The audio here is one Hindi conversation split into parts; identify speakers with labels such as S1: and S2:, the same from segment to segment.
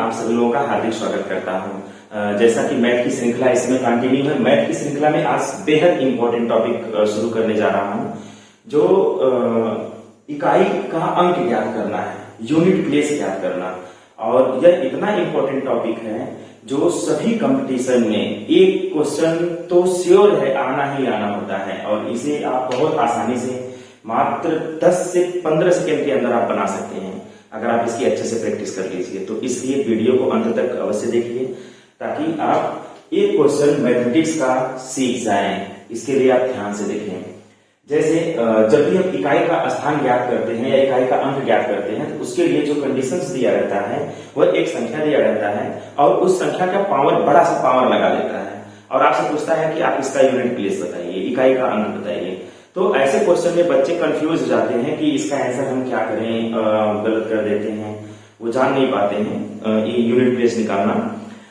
S1: आप सभी लोगों का हार्दिक स्वागत करता हूं। जैसा कि मैथ की श्रृंखला इसमें कंटिन्यू है, मैथ की श्रृंखला में आज बेहद इंपॉर्टेंट टॉपिक शुरू करने जा रहा हूं, जो इकाई का अंक ज्ञात करना है, यूनिट प्लेस ज्ञात करना। और यह इतना इंपॉर्टेंट टॉपिक है जो सभी कंपटीशन में एक क्वेश्चन तो श्योर है आना ही आना होता है, और इसे आप बहुत आसानी से मात्र 10 से 15 सेकेंड के अंदर आप बना सकते हैं अगर आप इसकी अच्छे से प्रैक्टिस कर लीजिए। तो इसलिए वीडियो को अंत तक अवश्य देखिए ताकि आप एक क्वेश्चन मैथमेटिक्स का सीख जाएं। इसके लिए आप ध्यान से देखें। जैसे जब भी हम इकाई का स्थान ज्ञात करते हैं या इकाई का अंक ज्ञात करते हैं तो उसके लिए जो कंडीशंस दिया रहता है वह एक संख्या दिया रहता है और उस संख्या का पावर बड़ा सा पावर लगा देता है और आपसे पूछता है कि आप इसका यूनिट प्लेस बताइए, इकाई का अंक बताइए। तो ऐसे क्वेश्चन में बच्चे कंफ्यूज हो जाते हैं कि इसका आंसर हम क्या करें, गलत कर देते हैं, वो जान नहीं पाते हैं यूनिट प्लेस निकालना।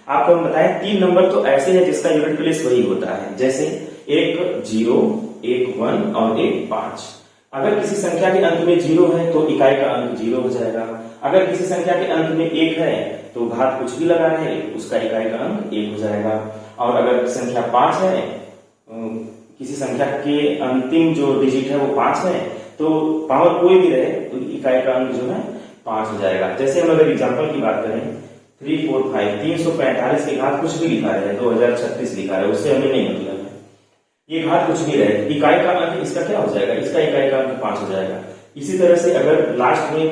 S1: आपको हम बताएं 3 नंबर तो ऐसे हैं जिसका यूनिट प्लेस वही होता है, जैसे एक 0, एक 1 और एक 5। अगर किसी संख्या के अंत में 0 है तो इकाई का अंक 0 हो जाएगा। अगर किसी संख्या के अंत में 1 है तो घात कुछ भी लगा है उसका इकाई का अंक 1 हो जाएगा। और अगर संख्या 5 है, किसी संख्या के अंतिम जो डिजिट है वो 5 है तो पावर कोई भी रहे तो इकाई का अंक जो है 5 हो जाएगा। जैसे हम अगर एग्जांपल की बात करें 3, 4, 5, 345 के घात कुछ भी लिखा है, 2036 लिखा है, उससे हमें नहीं मतलब है, ये घात कुछ भी रहे, इकाई का अंक इसका क्या हो जाएगा, इसका इकाई का अंक 5 हो जाएगा। इसी तरह से अगर लास्ट में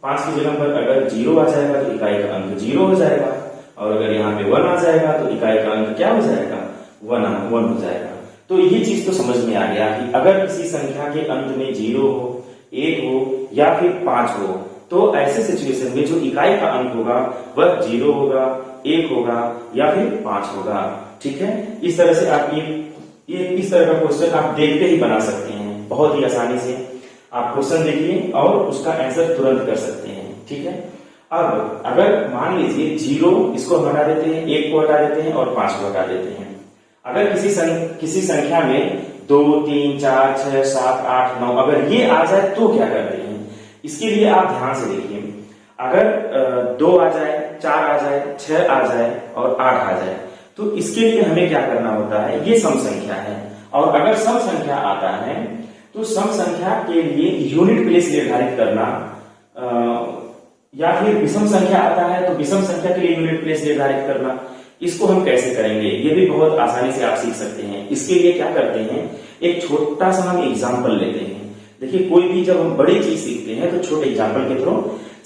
S1: 5 की जगह पर अगर 0 आ जाएगा तो इकाई का अंक 0 हो जाएगा, और अगर यहाँ पे 1 आ जाएगा तो इकाई का अंक क्या हो जाएगा, 1 हो जाएगा। तो ये चीज तो समझ में आ गया कि अगर किसी संख्या के अंत में 0 हो, 1 हो या फिर 5 हो तो ऐसे सिचुएशन में जो इकाई का अंक होगा वह 0 होगा, 1 होगा या फिर 5 होगा। ठीक है, इस तरह से आप ये इस तरह का क्वेश्चन आप देखते ही बना सकते हैं, बहुत ही आसानी से आप क्वेश्चन देखिए और उसका आंसर तुरंत कर सकते हैं। ठीक है, अब अगर मान लीजिए 0 इसको हटा देते हैं, 1 को हटा देते हैं और 5 को हटा देते हैं। अगर किसी संख्या में 2, 3, 4, 6, 7, 8, 9 अगर ये आ जाए तो क्या करते हैं, इसके लिए आप ध्यान से देखिए। अगर 2 आ जाए, 4 आ जाए, 6 आ जाए और 8 आ जाए तो इसके लिए हमें क्या करना होता है, ये सम संख्या है। और अगर सम संख्या आता है तो सम संख्या के लिए यूनिट प्लेस निर्धारित करना, या फिर विषम संख्या आता है तो विषम संख्या के लिए यूनिट प्लेस निर्धारित करना। इसको हम कैसे करेंगे ये भी बहुत आसानी से आप सीख सकते हैं। इसके लिए क्या करते हैं, एक छोटा सा हम एग्जाम्पल लेते हैं। देखिए, कोई भी जब हम बड़ी चीज सीखते हैं तो छोटे एग्जाम्पल के थ्रू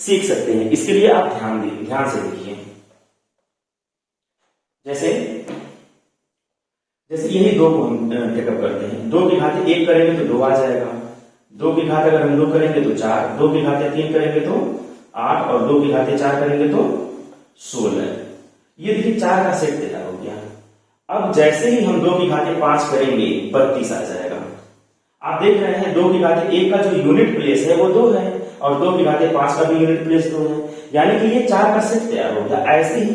S1: सीख सकते हैं। इसके लिए आप ध्यान से देखिए। जैसे यही 2 को हम टेकअप करते हैं। 2 की घात 1 करेंगे तो 2 आ जाएगा, 2 की घात अगर हम 2 करेंगे तो 4, 2 की घात 3 करेंगे तो 8 और 2 की घात 4 करेंगे तो 16। ये देखिए 4 का सेट तैयार हो गया। अब जैसे ही हम 2 की घात 5 करेंगे 32 आ जाएगा। आप देख रहे हैं 2 की घात 1 का जो यूनिट प्लेस है वो 2 है और 2 की घात 5 का भी यूनिट प्लेस 2 है, यानी कि ये 4 का सेट तैयार हो गया। ऐसे ही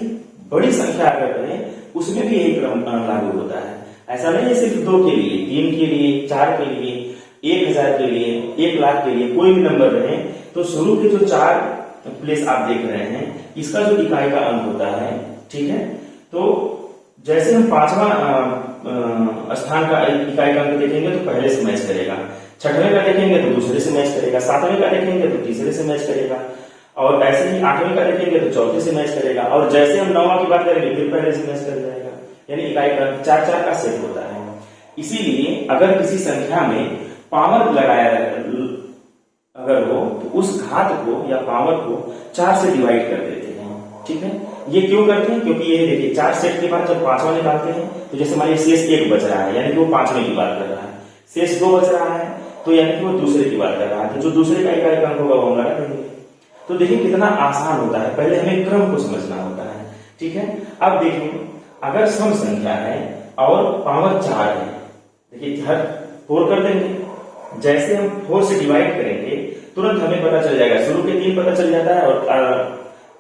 S1: बड़ी संख्या अगर करें उसमें भी यही क्रम लागू होता है। ऐसा नहीं है सिर्फ 2 के लिए, 3 के लिए, 4 के लिए, 1000 के लिए, 1 लाख के लिए, कोई भी नंबर रहे तो शुरू के जो 4 प्लेस आप देख रहे हैं इसका जो इकाई का अंक होता है, ठीक है, तो जैसे हम 5वां स्थान का इकाई का अंक देखेंगे तो पहले से मैच करेगा, 6वें का देखेंगे तो दूसरे से मैच करेगा, 7वें का देखेंगे तो तीसरे से मैच करेगा, और ऐसे ही 8वें का देखेंगे तो चौथे से मैच करेगा, और जैसे हम 9वां की बात करेंगे फिर पहले से मैच कर जाएगा। यानी इकाई का 4 का सेट होता है। इसीलिए अगर किसी संख्या में पावर लगाया अगर हो तो उस घात को या पावर को 4 से डिवाइड कर देते हैं। ठीक है, ये क्यों करते हैं, क्योंकि ये देखिए 4 सेट के बाद जब 5वां निकालते हैं तो जैसे मान लीजिए शेष 1 बच रहा है यानी कि वो 5वें की बात कर रहा है, शेष 2 बच रहा है तो यानी कि वो दूसरे की बात कर रहा है, तो जो दूसरे का इकाई का अंक होगा वो हम लगा देंगे। तो देखिए कितना आसान होता है, पहले हमें क्रम को समझना होता है। ठीक है, अब देखिए अगर सम संख्या है और पावर 4 है, देखिए हर 4 कर देंगे, जैसे हम 4 से डिवाइड करेंगे तुरंत हमें पता चल जाएगा, शुरू के 3 पता चल जाता है और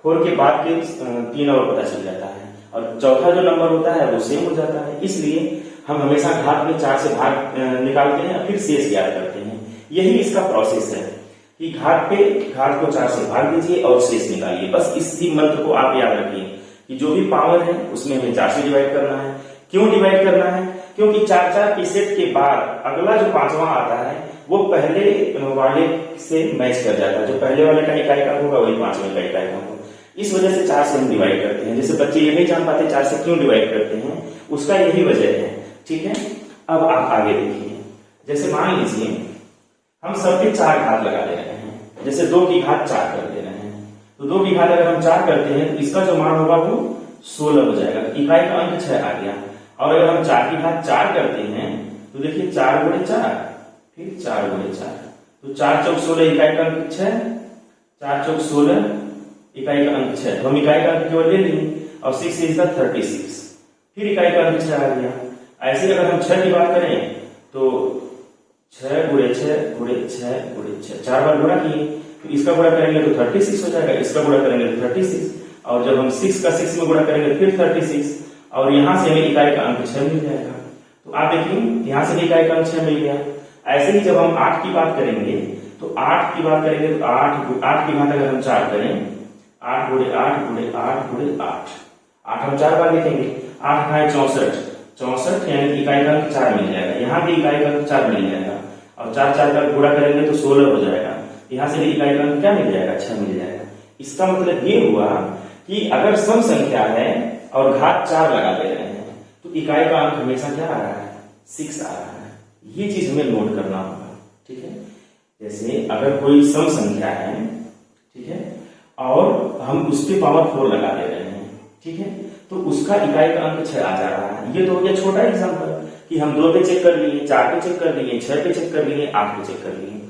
S1: 4 के बाद के 3 और पता चल जाता है, और चौथा जो नंबर होता है वो सेम हो जाता है। इसलिए हम हमेशा घात में 4 से भाग निकालते हैं और फिर शेष ज्ञात करते हैं। यही इसका प्रोसेस है। कि घात को 4 से भाग दीजिए और शेष निकालिए। बस इसी मंत्र को आप याद रखिए कि जो भी पावर है उसमें हमें 4 से डिवाइड करना है। क्यों डिवाइड करना है? क्योंकि 4-4 के सेट के बाद अगला जो 5वां आता है वो पहले वाले से मैच कर जाता है। जो पहले वाले का इकाई का होगा वही 5वें का इकाई का होगा। इस वजह से 4 से हम डिवाइड करते हैं। जैसे बच्चे ये नहीं जान पाते 4 से क्यों डिवाइड करते हैं, उसका यही वजह है। ठीक है, अब आप आगे देखिए। जैसे मान लीजिए हम सबके 4 घात लगा दे रहे हैं। जैसे 2 की घात 4 कर दे रहे हैं, तो 2 की घात अगर हम 4 करते हैं तो इसका जो मान होगा वो 16 हो जाएगा। इकाई का अंक 6 आ गया। और अगर हम 4 की घात 4 करते हैं तो देखिए 4 गुणे 4, फिर 4 गुणे 4, तो 4 चौक 16, इकाई का अंक 6, 4 चौक 16, इकाई का अंक 6। तो हम इकाई का अंक केवल ले लेंगे और 6 इज 36, फिर इकाई का अंक 6 आ गया। ऐसे अगर हम 6 की बात करें तो 6 गुणे 6 गुणे 6 गुणे 6, 4 बार गुणा किए तो इसका गुणा करेंगे तो 36 हो जाएगा, इसका गुणा करेंगे तो 36, और जब हम 6 का 6 में गुणा करेंगे फिर 36, और यहां से हमें इकाई का अंक 6 मिल जाएगा। तो आप देखिए यहां से भी इकाई का अंक 6 मिल गया। ऐसे ही जब हम 8 की बात करेंगे तो 8 की बात करेंगे तो 8 की घात अगर हम 4 करें, 8 गुणे 8 गुणे 8 गुणे 8, 8 हम 4 बार लिखेंगे, 8 खाए 64, 64 यानी इकाई का अंक 4 मिल जाएगा। यहाँ भी इकाई का अंक 4 मिल जाएगा, और 4 4 का गुणा करेंगे तो 16 हो जाएगा। यहाँ से भी इकाई का अंक क्या मिल जाएगा? 6 मिल जाएगा। इसका मतलब ये हुआ कि अगर सम संख्या है और घात 4 लगा दे रहे हैं तो इकाई का अंक हमेशा क्या आ रहा है? 6 आ रहा है। ये चीज हमें नोट करना होगा। ठीक है, जैसे अगर कोई सम संख्या है, ठीक है, और हम उसके पावर 4 लगा दे रहे हैं, ठीक है, तो उसका इकाई का अंक 6 आ जा रहा है। ये तो हो गया छोटा एग्जांपल कि हम 2 पे चेक कर लिए, 4 पे चेक कर लिए, 6 पे चेक कर लिए, 8 पे चेक कर लिए।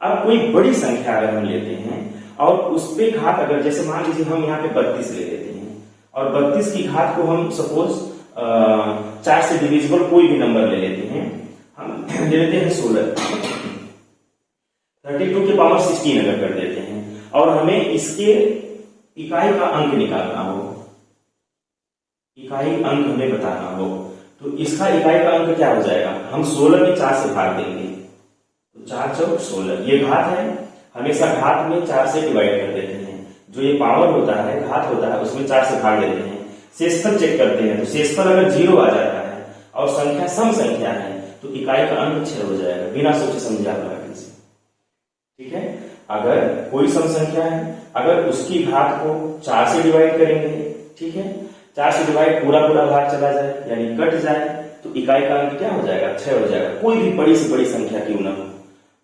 S1: अब कोई बड़ी संख्या अगर हम लेते हैं और उस पे घात अगर, जैसे मान लीजिए हम यहाँ पे 32 ले लेते हैं और 32 की घात को हम सपोज 4 से डिविजिबल कोई भी नंबर ले लेते हैं, हम ले लेते हैं 16, 32 के पावर 16 अगर कर देते हैं और हमें इसके इकाई का अंक निकालना हो, इकाई अंक हमें बताना हो, तो इसका इकाई का अंक क्या हो जाएगा? हम 16 में 4 से भाग देंगे तो 4 चौक 16। ये घात है, हमेशा घात में 4 से डिवाइड कर देते हैं। जो ये पावर होता है, घात होता है, उसमें 4 से भाग देते हैं। शेषफल चेक करते हैं तो शेषफल अगर 0 आ जाता है और संख्या सम संख्या है तो इकाई का अंक 6 हो जाएगा। बिना सोचे समझे आप लगा दीजिए। ठीक है, अगर कोई सम संख्या है, अगर उसकी घात को 4 से डिवाइड करेंगे, ठीक है, 4 से डिवाइड पूरा भाग चला जाए यानी कट जाए तो इकाई का अंक क्या हो जाएगा? 6 हो जाएगा। कोई भी बड़ी से बड़ी संख्या क्यों ना हो,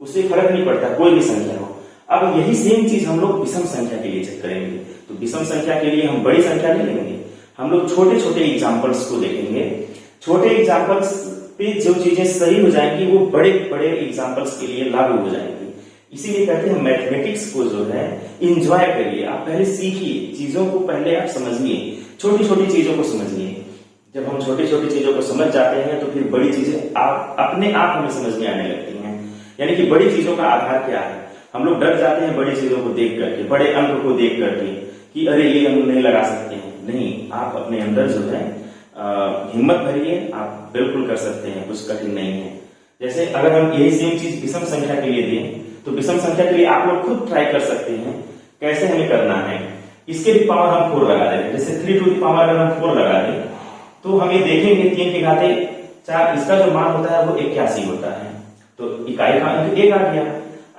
S1: उससे फर्क नहीं पड़ता, कोई भी संख्या हो। अब यही सेम चीज हम लोग विषम संख्या के लिए चेक करेंगे। तो विषम संख्या के लिए हम बड़ी संख्या नहीं लेंगे, हम लोग छोटे छोटे एग्जाम्पल्स को देखेंगे। छोटे एग्जाम्पल्स पे जो चीजें सही हो जाएंगी वो बड़े बड़े एग्जाम्पल्स के लिए लागू हो जाएंगी। इसीलिए कहते हैं मैथमेटिक्स को जो है एंजॉय करिए। आप पहले सीखिए, चीजों को पहले आप समझिए, छोटी छोटी चीजों को समझिए। जब हम छोटी छोटी चीजों को समझ जाते हैं तो फिर बड़ी चीजें आप अपने आप हमें समझ में आने लगती हैं। यानी कि बड़ी चीजों का आधार क्या है? हम लोग डर जाते हैं बड़ी चीजों को देख करके, बड़े अंक को देख करके कि अरे ये हम नहीं लगा सकते हैं। नहीं, आप अपने अंदर जो है हिम्मत भरिए, आप बिल्कुल कर सकते हैं, कुछ कठिन नहीं है। जैसे अगर हम यही सेम चीज विषम संख्या के लिए दें तो विषम संख्या के लिए आप लोग खुद ट्राई कर सकते हैं कैसे हमें करना है। इसके भी पावर हम 4 लगा देंगे। जैसे 3 टू द पावर अगर हम 4 लगा दें तो हमें देखेंगे 3 की घाते 4, इसका जो मान होता है वो 81 होता है, तो इकाई का अंक 1 आ गया।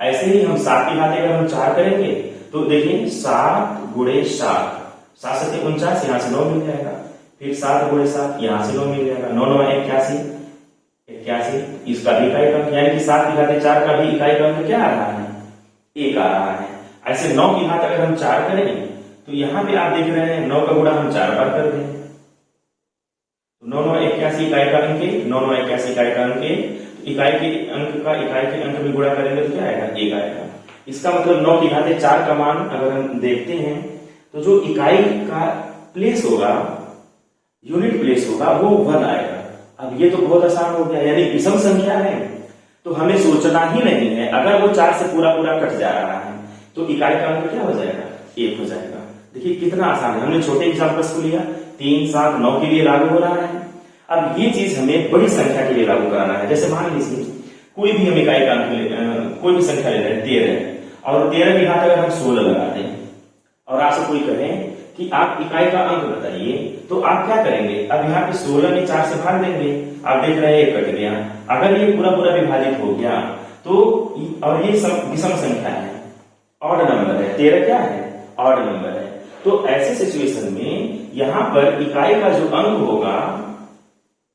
S1: ऐसे ही हम 7 की घाते अगर हम 4 करेंगे तो देखिए 7 गुणे 7, 7 7 49, यहाँ से 9 मिल जाएगा, फिर 7 गुणे 7, यहाँ से 9 मिल जाएगा, 9 9 81, 81, इसका भी इकाई का अंक, यानी कि 7 की घाते 4 का भी इकाई का अंक क्या आ रहा है? 1 आ रहा है। ऐसे 9 की घात अगर हम 4 करें तो यहाँ पे आप देख रहे हैं 9 का गुणा हम 4 बार कर दें तो 9 9 81 इकाई का अंक, 9 9 81 इकाई का अंक, इकाई के अंक भी गुणा करेंगे तो क्या आएगा? 1 आएगा। इसका मतलब 9 की घाते 4 का मान अगर हम देखते हैं तो जो इकाई का प्लेस होगा, यूनिट प्लेस होगा, वो 1 आएगा। अब ये तो बहुत आसान हो गया, यानी विषम संख्या है तो हमें सोचना ही नहीं है। अगर वो 4 से पूरा कट जा रहा है तो इकाई का अंक क्या हो जाएगा? 1 हो जाएगा। देखिए कितना आसान है। हमने छोटे एग्जाम्पल्स को लिया, 3 7 9 के लिए लागू हो रहा है। अब ये चीज हमें बड़ी संख्या के लिए लागू कराना है। जैसे मान लीजिए कोई भी हम इकाई का अंक कोई भी संख्या ले रहे हैं, दे रहे हैं, और 13 की घात अगर हम 16 लगा दें और आपसे कोई कहे कि आप इकाई का अंक बताइए, तो आप क्या करेंगे? अब यहाँ पे 16 में 4 से भाग देंगे, आप देख रहे हैं ये कट गया। अगर ये पूरा पूरा विभाजित हो गया तो, और ये विषम संख्या है, ऑड नंबर है, 13 क्या है? ऑड नंबर है। तो ऐसे सिचुएशन में यहां पर इकाई का जो अंक होगा,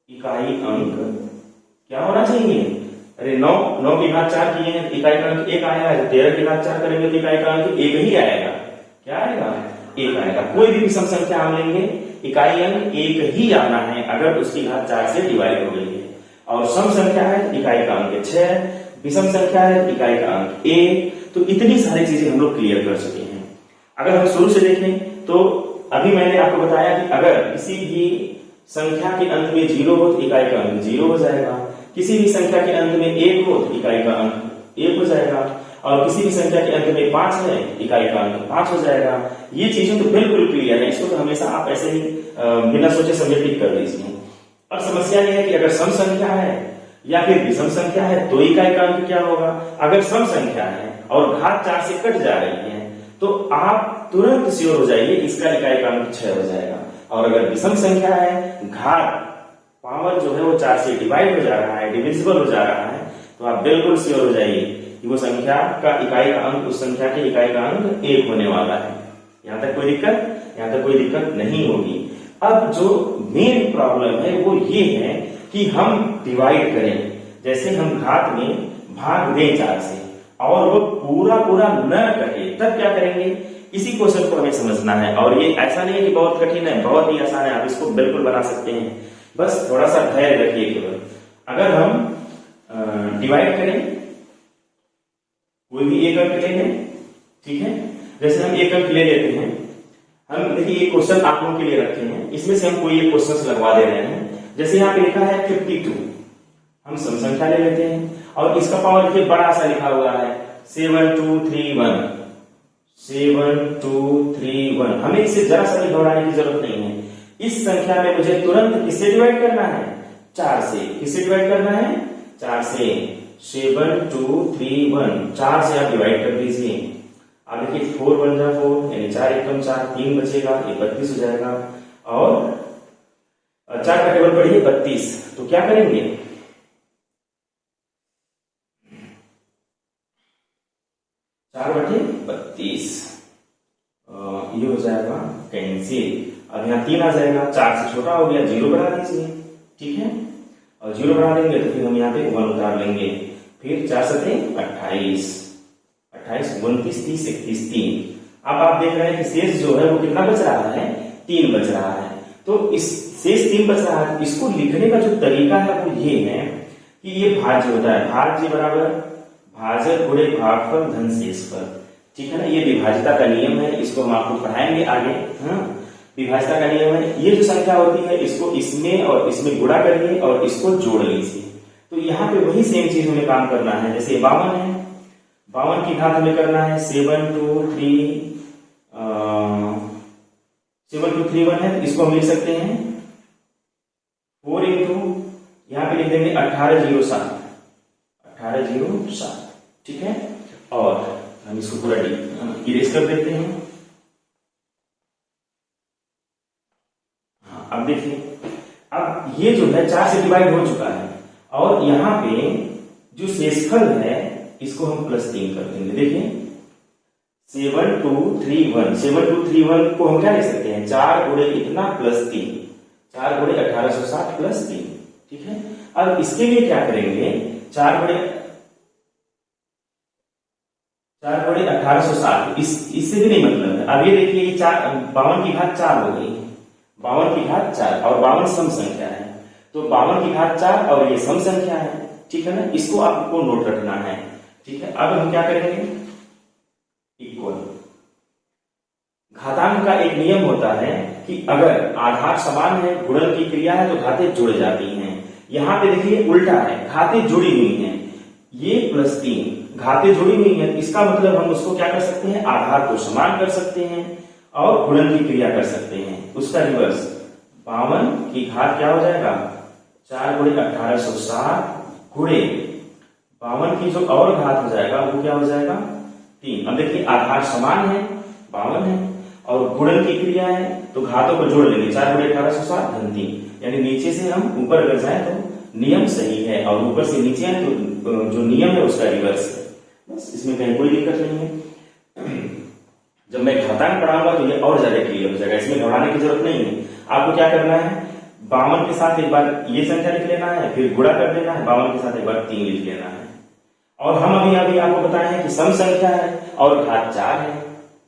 S1: इकाई अंक क्या होना चाहिए? अरे 9 की घात 4 किए हैं, इकाई का अंक 1 आया है। 13 की घात 4 करेंगे तो इकाई का अंक 1 ही आएगा। क्या आएगा? 1 आएगा। कोई भी विषम संख्या हम लेंगे, इकाई अंक 1 ही आना है अगर उसकी घात 4 से डिवाइड हो गई है। और सम संख्या है, इकाई का अंक 6, विषम संख्या है, इकाई का अंक 1। तो इतनी सारी चीजें हम लोग क्लियर कर चुके हैं। अगर हम शुरू से देखें तो अभी मैंने आपको बताया कि अगर किसी भी संख्या के अंत में 0 हो तो इकाई का अंक 0 हो जाएगा, किसी भी संख्या के अंत में 1 हो तो इकाई का अंक 1 हो जाएगा, और किसी भी संख्या के अंत में 5 है, इकाई का अंक 5 हो जाएगा। ये चीजें तो बिल्कुल क्लियर है, इसको तो हमेशा आप ऐसे ही बिना सोचे समझे टिक कर दीजिए। अब समस्या यह है कि अगर सम संख्या है या फिर विषम संख्या है तो इकाई का अंक क्या होगा? अगर सम संख्या है और घात 4 से कट जा रही है तो आप तुरंत श्योर हो जाइए इसका इकाई का अंक 6 हो जाएगा। और अगर विषम संख्या है, घात पावर जो है वो 4 से डिवाइड हो जा रहा है, डिविजिबल हो जा रहा है, तो आप बिल्कुल श्योर हो जाइए कि वो संख्या का इकाई का अंक उस संख्या के इकाई का अंक 1 होने वाला है। यहां तक कोई दिक्कत? यहां तक कोई दिक्कत नहीं होगी। अब जो मेन प्रॉब्लम है वो ये है कि हम डिवाइड करें, जैसे हम घात में भाग दें 4 से और वो पूरा पूरा न कटे, तब क्या करेंगे? इसी क्वेश्चन को हमें समझना है। और ये ऐसा नहीं है कि बहुत कठिन है, बहुत ही आसान है, आप इसको बिल्कुल बना सकते हैं। बस थोड़ा सा धैर्य रखिए केवल। अगर हम डिवाइड करें, कोई भी एक अंक ले लें, ठीक है? जैसे हम एक अंक ले लेते हैं, हम देखिए ये क्वेश्चन आप लोगों के लिए रखे हैं, इसमें से हम कोई एक क्वेश्चन लगवा दे रहे हैं। जैसे यहाँ पे लिखा है 52, हम सम संख्या ले लेते हैं और इसका पावर देखिए बड़ा सा लिखा हुआ है 7231, 7231। हमें इसे जरा सा भी घबराने की जरूरत नहीं है। इस संख्या में मुझे तुरंत किससे डिवाइड करना है? 4 से। किससे डिवाइड करना है? 4 से। 7231 4 से आप डिवाइड कर दीजिए। अब देखिए 4 बन जा 4, यानी 4 एकम 4, 3 बचेगा, ये 32 हो जाएगा। और 4 का टेबल पढ़िए 32, तो क्या करेंगे? 4/32 ये हो जाएगा कैंसिल। अब यहाँ 3 आ जाएगा, 4 से छोटा हो गया, 0 बढ़ा दीजिए, ठीक है? और 0 बढ़ा देंगे तो फिर हम यहाँ पे 1 उतार लेंगे। फिर 4 7 28, 28 29 30 31 3। अब आप देख रहे हैं कि शेष जो है वो कितना बच रहा है? 3 बच रहा है। तो इस शेष 3 बच रहा है, इसको लिखने का जो तरीका है वो ये है कि ये भाज्य होता है, भाज्य बराबर भाजक गुणे भागफल धन शेषफल, ठीक है ना? ये विभाजिता का नियम है, इसको हम आपको पढ़ाएंगे आगे। हाँ, विभाजिता का नियम है। ये जो संख्या होती है इसको इसमें और इसमें गुणा करिए और इसको जोड़ लीजिए। तो यहाँ पे वही सेम चीज हमें काम करना है। जैसे 52 है, 52 की घात हमें करना है 7231 है, तो इसको हम लिख सकते हैं 4 इंटू, यहाँ पे लिख देंगे 1807, 1807, ठीक है? और हम इसको पूरा इरेज कर देते हैं। हाँ, अब देखिए, अब ये जो है 4 से डिवाइड हो चुका है और यहाँ पे जो शेषफल है इसको हम +3 कर देंगे। देखिए 7231 को हम क्या लिख सकते हैं? 4 गुणे इतना +3, 4 गुणे 1860 +3, ठीक है? अब इसके लिए क्या करेंगे? 4 गुणे 1860, इससे भी नहीं मतलब है। अब ये देखिए 52 की घात 4 हो गई, 52 की घात 4 और 52 सम संख्या है, तो 52 की घात 4 और ये सम संख्या है, ठीक है ना? इसको आपको नोट रखना है, ठीक है? अब हम क्या करेंगे? इक्वल। घातांक का एक नियम होता है कि अगर आधार समान है, गुणन की क्रिया है, तो घातें जुड़ जाती हैं। यहां पे देखिए उल्टा है, घातें जुड़ी हुई हैं। ये +3 घातें जुड़ी हुई हैं, इसका मतलब हम उसको क्या कर सकते हैं? आधार को समान कर सकते हैं और गुणन की क्रिया कर सकते हैं। उसका रिवर्स 52 की घात क्या हो जाएगा? 4 गुणे 1860 गुणे 52 की जो और घात हो जाएगा वो क्या हो जाएगा? 3। अब देखिए आधार समान है 52 है और गुणन की क्रिया है तो घातों को जोड़ लेंगे 4 गुणे 1860 धन 3, यानी नीचे से हम ऊपर अगर जाए तो नियम सही है और ऊपर से नीचे आए तो जो नियम है उसका रिवर्स है। बस इसमें कहीं कोई दिक्कत नहीं है। जब मैं घातांक पढ़ाऊंगा तो ये और ज्यादा क्लियर हो जाएगा, इसमें घबराने की जरूरत नहीं है। आपको क्या करना है 52 के साथ एक बार ये संख्या लिख लेना है, फिर गुणा कर देना है 52 के साथ एक बार 3 लिख लेना है। और हम अभी आपको बताए हैं कि सम संख्या है और घात 4 है,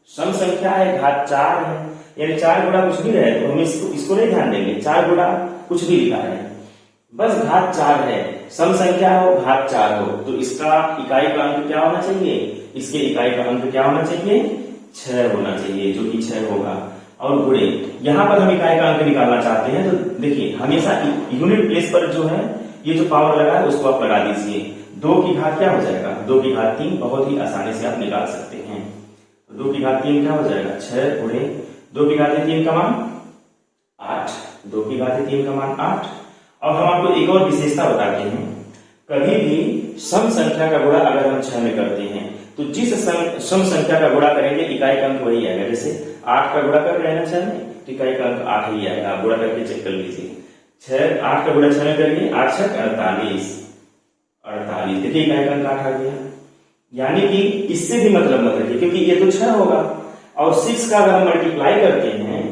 S1: सम संख्या है घात 4 है, यानी 4 गुणा कुछ भी रहे तो हम इसको नहीं ध्यान देंगे, 4 गुणा कुछ भी लिखा है, बस घात 4 है, सम संख्या हो घात 4 हो तो इसका इकाई का अंक क्या होना चाहिए, इसके इकाई का अंक क्या होना चाहिए 6 होना चाहिए, जो कि 6 होगा। और गुणे यहां पर हम इकाई का अंक निकालना चाहते हैं तो देखिए हमेशा यूनिट प्लेस पर जो है ये जो पावर लगा है उसको आप लगा दीजिए। 2 की घात क्या हो जाएगा 2 की घात 3, बहुत ही आसानी से आप निकाल सकते हैं। 2 की घात 3 क्या हो जाएगा 6 गुणे 2 की घात 3 का मान 8, 2 की घात 3 का मान 8। अब हम आपको एक और विशेषता बताते हैं, कभी भी सम संख्या का गुणा अगर हम 6 में करते हैं तो जिस सम संख्या का गुणा करेंगे इकाई का अंक वही आएगा। जैसे 8 का गुणा कर रहे हैं 6 में तो इकाई का अंक 8 ही आएगा, आप गुणा करके चेक कर लीजिए। 8 का गुणा 6 में करिए 8 6 48, देखिए इकाई का अंक 8 आ गया। यानी कि इससे भी मतलब मत रखिए क्योंकि ये तो 6 होगा और 6 का अगर हम मल्टीप्लाई करते हैं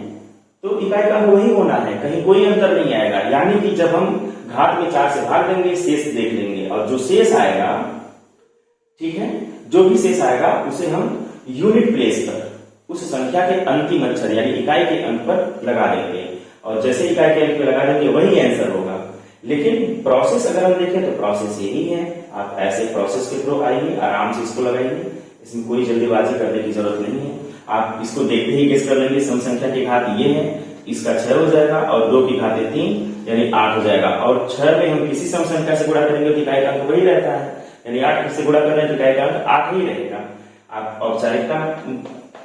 S1: तो इकाई का अंक वही होना है, कहीं कोई अंतर नहीं आएगा। यानी कि जब हम घात में 4 से भाग देंगे शेष देख लेंगे और जो शेष आएगा, ठीक है, जो भी शेष आएगा उसे हम यूनिट प्लेस पर उस संख्या के अंतिम अक्षर यानी इकाई के अंक पर लगा देंगे और जैसे इकाई के अंक पर लगा देंगे वही आंसर होगा। लेकिन प्रोसेस अगर हम देखें तो प्रोसेस यही है, आप ऐसे प्रोसेस के थ्रू आइए, आराम से इसको लगाइए, इसमें कोई जल्दीबाजी करने की जरूरत नहीं है। आप इसको देखते ही गेस कर लेंगे सम संख्या की घात ये है, इसका 6 हो जाएगा और 2 की घात 3 यानी 8 हो जाएगा। और 6 में हम किसी सम संख्या से गुणा करेंगे तो इकाई का अंक वही रहता है, यानी 8 से गुणा कर रहे हैं तो इकाई का अंक 8 ही रहेगा। आप औपचारिकता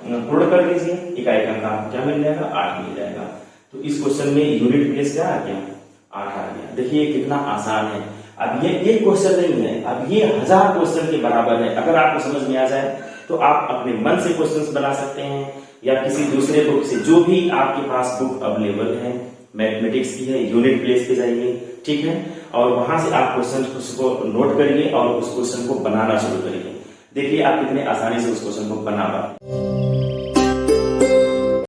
S1: पूर्ण कर दीजिए, इकाई का अंक आपको क्या मिल जाएगा 8 मिल जाएगा। तो इस क्वेश्चन में यूनिट प्लेस क्या आ गया 8 आ गया। देखिए कितना आसान है। अब ये एक क्वेश्चन नहीं है, अब ये 1000 क्वेश्चन के बराबर है। अगर आपको समझ में आ जाए तो आप अपने मन से क्वेश्चंस बना सकते हैं या किसी दूसरे बुक से, जो भी आपके पास बुक अवेलेबल है मैथमेटिक्स की है, यूनिट प्लेस पे जाइए, ठीक है, और वहां से आप क्वेश्चन को नोट करिए और उस क्वेश्चन को बनाना शुरू करिए। देखिए आप कितने आसानी से उस क्वेश्चन को बना पाए।